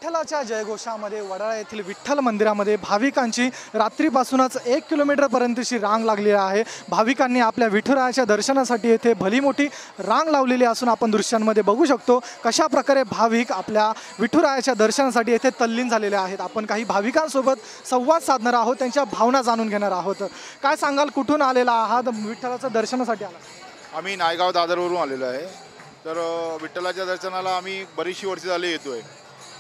विठ्ठलाच्या जयघोषामध्ये वडाळा येथील विठ्ठल मंदिरामध्ये भाविकांची रात्रीपासूनच 1 किलोमीटरपर्यंतची रांग लागलेली आहे। भाविकांनी आपल्या विठुरायाच्या दर्शनासाठी येथे भली मोठी रांग लावलेली असून आपण दृश्यांमध्ये बघू शकतो कशा प्रकारे भाविक आपल्या विठुरायाच्या दर्शनासाठी येथे तल्लीन झालेले आहेत। आपण काही भाविकांसोबत संवाद साधणार आहोत, त्यांच्या भावना जाणून घेणार आहोत। काय सांगाल, कुठून आलेला आहात, विठ्ठलाच्या दर्शनासाठी आला? आम्ही नायगाव दादरवरून आलेलो आहे। तर विठ्ठलाच्या दर्शनाला आम्ही बरीचशी वर्षे झाली येतोय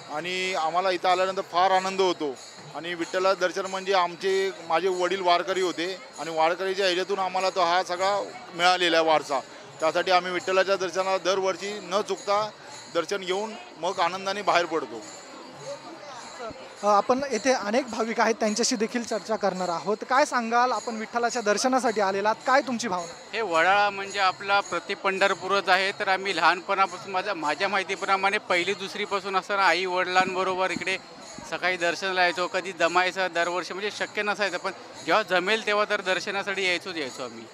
आणि आम्हाला इथं आल्यानंतर फार आनंद होतो। आणि विठ्ठलाचं दर्शन म्हणजे माझे वडील वारकरी होते आणि वारकरीच्या ह्याच्यातून आम्हाला तो हा सगळा मिळालेला आहे वारसा। त्यासाठी आम्ही विठ्ठलाच्या दर्शनाला दरवर्षी न चुकता दर्शन घेऊन मग आनंदाने बाहेर पडतो। आपण येथे अनेक भाविक आहेत, त्यांच्याशी देखील चर्चा करणार आहोत। काय सांगाल, आपण विठ्ठलाच्या दर्शनासाठी आलेलात, काय तुमची भावना? हे वडाळा म्हणजे आपला प्रति पंढरपूरच आहे। तर आम्ही लहानपणापासून माझ्या माहितीप्रमाणे पहिली दुसरीपासून असताना आई वडिलांबरोबर इकडे सकाळी दर्शनाला यायचो। कधी जमायचं दरवर्षी म्हणजे शक्य नसायचं, पण जेव्हा जमेल तेव्हा तर दर्शनासाठी यायचो आम्ही।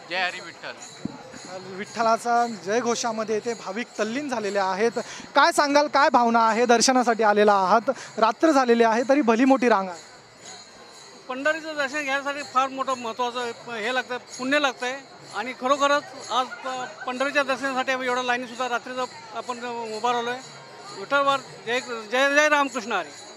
जय हरी विठ्ठल। विठ्ठलाचा जयघोषामध्ये येथे भाविक तल्लीन झालेले आहेत। काय सांगाल, काय भावना आहे? दर्शनासाठी आलेला आहात, रात्र झालेली आहे तरी भली मोठी रांग आहे। पंढरीचं दर्शन घ्यायसाठी फार मोठं महत्त्वाचं हे लागतं, पुण्य लागतं आहे। आणि खरोखरच आज पंढरीच्या दर्शनासाठी आम्ही एवढ्या लाईनीसुद्धा रात्रीचं आपण उभा राहिलो आहे। विठ्ठलवर जय जय जय रामकृष्ण हरी।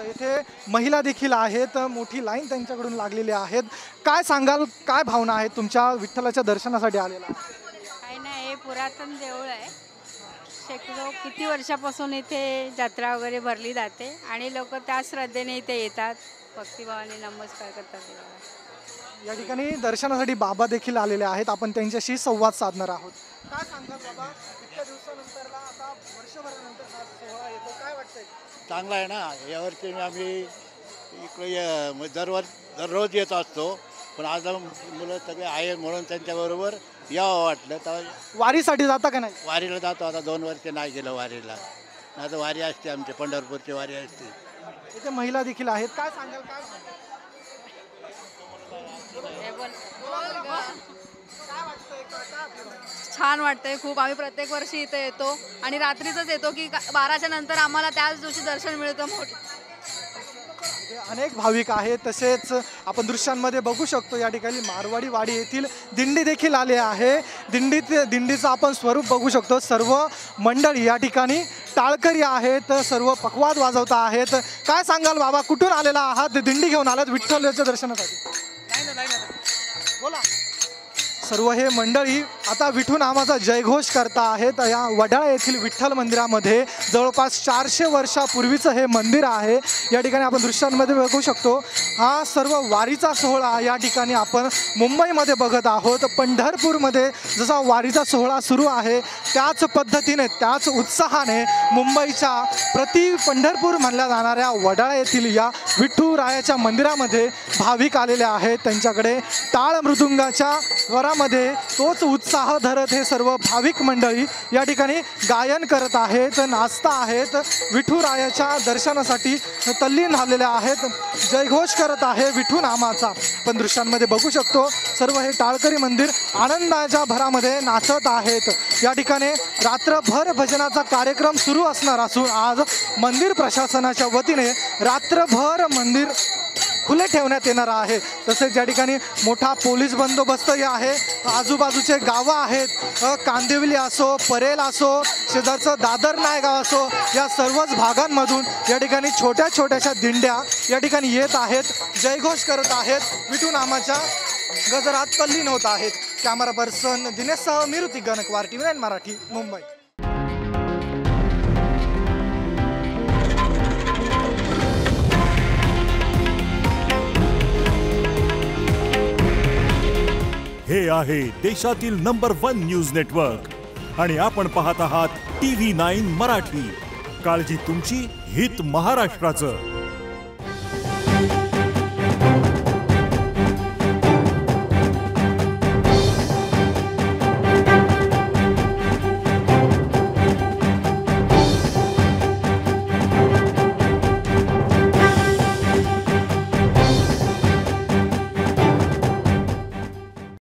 इथे महिला देखील आहेत, मोठी लाईन त्यांच्याकडून लागलेली आहेत। काय सांगाल, काय भावना आहेत तुमच्या विठ्ठलाच्या दर्शनासाठी आलेला? काही नाही, हे पुरातन देऊळ आहे। शेकडो किती वर्षापासून इथे जत्रा वगैरे भरली जाते आणि लोक त्या श्रद्धेने इथे येतात, भक्तिभावाने नमस्कार करतात देवाला। या ठिकाणी दर्शनासाठी बाबा देखील आलेले आहेत, आपण त्यांच्याशी संवाद साधणार आहोत। काय सांगाल बाबा, इतक्या दिवसानंतरला आता वर्षभरानंतर हा सोहळा येतो, काय वाटतंय? चांगला आहे ना। यावर्षी आम्ही इकडे दररोज येत असतो, पण आज मुलं सगळे आहे म्हणून त्यांच्याबरोबर यावं वाटलं। तर वारीसाठी जाता का नाही? वारीला जातो, आता 2 वर्ष नाही गेलं वारीला। आता वारी असते, आमची पंढरपूरची वारी असते। इथे महिला देखील आहेत, काय सांगाल, काय छान वाटतंय खूप। आम्ही प्रत्येक वर्षी इथे येतो आणि रात्रीच येतो की 12च्या नंतर आम्हाला त्याच दिवशी दर्शन मिळतं। अनेक भाविक आहेत, तसेच आपण दृश्यांमध्ये बघू शकतो या ठिकाणी मारवाडी वाडी येथील दिंडी देखील आले आहे। दिंडीचं आपण स्वरूप बघू शकतो। सर्व मंडळी या ठिकाणी टाळकरी आहेत, सर्व पखवाद वाजवता आहेत। काय सांगाल बाबा, कुठून आलेला आहात? दिंडी घेऊन आलात विठ्ठलाच्या दर्शनासाठी? बोला। सर्व हे मंडळी आता विठू नामाचा जयघोष करता आहेत। या वडाळा येथील विठ्ठल मंदिरामध्ये जवळपास 400 वर्षापूर्वीचं हे मंदिर आहे। या ठिकाणी आपण दृश्यांमध्ये बघू शकतो, हा सर्व वारीचा सोहळा या ठिकाणी आपण मुंबईमध्ये बघत आहोत। पंढरपूरमध्ये जसा वारीचा सोहळा सुरू आहे त्याच पद्धतीने, त्याच उत्साहाने मुंबईच्या प्रति पंढरपूर म्हणल्या जाणाऱ्या वडाळा येथील या विठुरायाच्या मंदिरामध्ये भाविक आलेले आहेत। त्यांच्याकडे टाळ मृदुंगाच्या स्वरामध्ये तोच उत्साह धरत हे सर्व भाविक मंडळी या ठिकाणी गायन करत आहेत, नाचता आहेत, विठुरायाच्या दर्शनासाठी तल्लीन झालेले आहेत, जयघोष करत आहे विठू नामाचा। पण दृश्यांमध्ये बघू शकतो सर्व हे टाळकरी मंदिर आनंदाच्या भरामध्ये नाचत आहेत। या ठिकाणी रात्रभर भजनाचा कार्यक्रम सुरू असणार असून आज मंदिर प्रशासनाच्या वतीने रात्रभर मंदिर खुले ठेवण्यात येणार आहे। तसेच या ठिकाणी मोठा पोलीस बंदोबस्तही आहे। आजूबाजूचे गावं आहेत, कांदिवली असो, परेल असो, शेजारचं दादर नायगाव असो, या सर्वच भागांमधून या ठिकाणी छोट्या छोट्याशा दिंड्या या ठिकाणी येत आहेत, जयघोष करत आहेत, विठू नामाच्या गजरात तल्लीन होत आहेत। कॅमेरा पर्सन दिनेशसह मी ऋतिक गणकवार, TV9 मराठी, मुंबई। हे आहे देशातील नंबर 1 न्यूज नेटवर्क आणि आपण पाहत आहात TV9 मराठी। काळजी तुमची, हित महाराष्ट्राचं।